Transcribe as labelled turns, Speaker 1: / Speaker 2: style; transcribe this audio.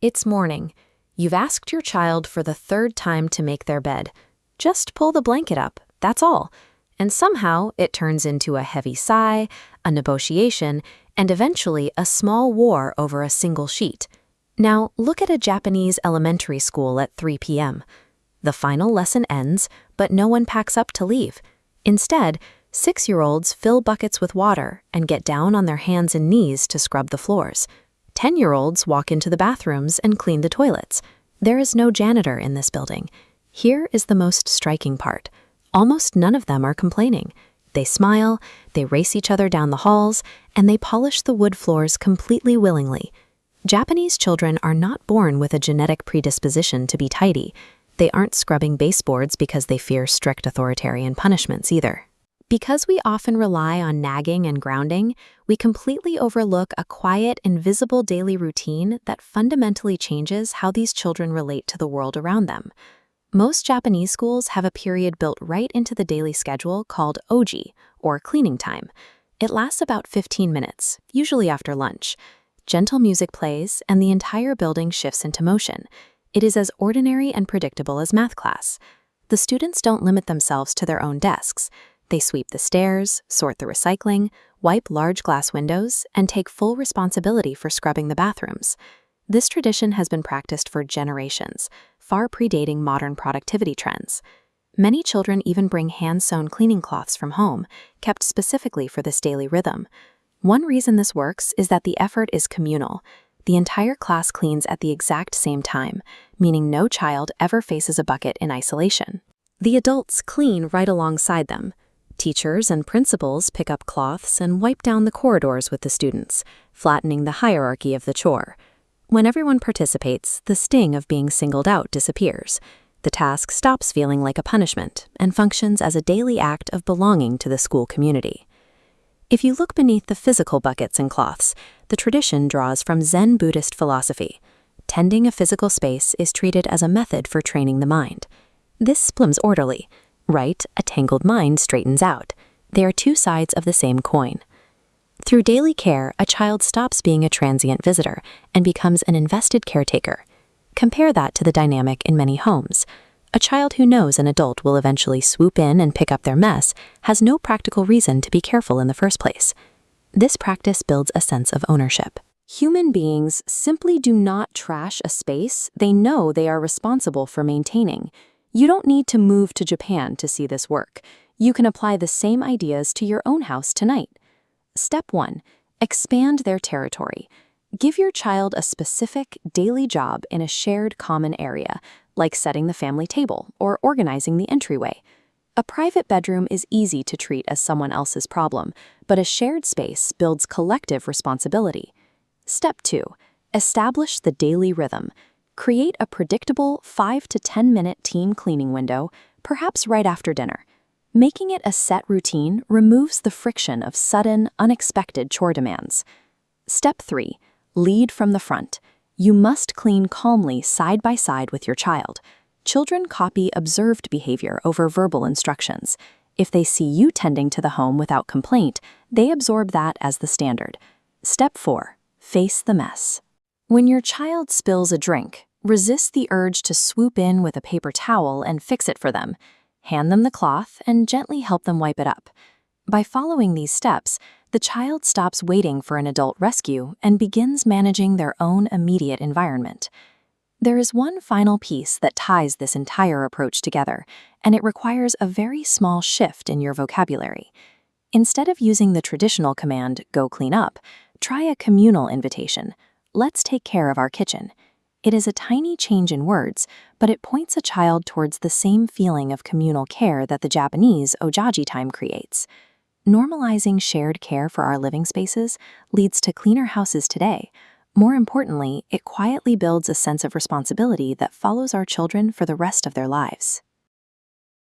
Speaker 1: It's morning. You've asked your child for the third time to make their bed. Just pull the blanket up, that's all. And somehow it turns into a heavy sigh, a negotiation, and eventually a small war over a single sheet. Now, look at a Japanese elementary school at 3 p.m. The final lesson ends, but no one packs up to leave. Instead, 6-year-olds fill buckets with water and get down on their hands and knees to scrub the floors. 10-year-olds walk into the bathrooms and clean the toilets. There is no janitor in this building. Here is the most striking part. Almost none of them are complaining. They smile, they race each other down the halls, and they polish the wood floors completely willingly. Japanese children are not born with a genetic predisposition to be tidy. They aren't scrubbing baseboards because they fear strict authoritarian punishments either. Because we often rely on nagging and grounding, we completely overlook a quiet, invisible daily routine that fundamentally changes how these children relate to the world around them. Most Japanese schools have a period built right into the daily schedule called oji, or cleaning time. It lasts about 15 minutes, usually after lunch. Gentle music plays, and the entire building shifts into motion. It is as ordinary and predictable as math class. The students don't limit themselves to their own desks. They sweep the stairs, sort the recycling, wipe large glass windows, and take full responsibility for scrubbing the bathrooms. This tradition has been practiced for generations, far predating modern productivity trends. Many children even bring hand-sewn cleaning cloths from home, kept specifically for this daily rhythm. One reason this works is that the effort is communal. The entire class cleans at the exact same time, meaning no child ever faces a bucket in isolation. The adults clean right alongside them. Teachers and principals pick up cloths and wipe down the corridors with the students, flattening the hierarchy of the chore. When everyone participates, the sting of being singled out disappears. The task stops feeling like a punishment and functions as a daily act of belonging to the school community. If you look beneath the physical buckets and cloths, the tradition draws from Zen Buddhist philosophy. Tending a physical space is treated as a method for training the mind. This becomes orderly. Right, a tangled mind straightens out. They are two sides of the same coin. Through daily care, a child stops being a transient visitor and becomes an invested caretaker. Compare that to the dynamic in many homes. A child who knows an adult will eventually swoop in and pick up their mess has no practical reason to be careful in the first place. This practice builds a sense of ownership. Human beings simply do not trash a space they know they are responsible for maintaining. You don't need to move to Japan to see this work. You can apply the same ideas to your own house tonight. Step 1. Expand their territory. Give your child a specific daily job in a shared common area, like setting the family table or organizing the entryway. A private bedroom is easy to treat as someone else's problem, but a shared space builds collective responsibility. Step 2. Establish the daily rhythm. Create a predictable 5 to 10-minute team cleaning window, perhaps right after dinner. Making it a set routine removes the friction of sudden, unexpected chore demands. Step 3. Lead from the front. You must clean calmly side by side with your child. Children copy observed behavior over verbal instructions. If they see you tending to the home without complaint, they absorb that as the standard. Step 4. Face the mess. When your child spills a drink, resist the urge to swoop in with a paper towel and fix it for them. Hand them the cloth and gently help them wipe it up. By following these steps, the child stops waiting for an adult rescue and begins managing their own immediate environment. There is one final piece that ties this entire approach together, and it requires a very small shift in your vocabulary. Instead of using the traditional command, "Go clean up," try a communal invitation. Let's take care of our kitchen. It is a tiny change in words, but it points a child towards the same feeling of communal care that the Japanese ojaji time creates. Normalizing shared care for our living spaces leads to cleaner houses today. More importantly, it quietly builds a sense of responsibility that follows our children for the rest of their lives.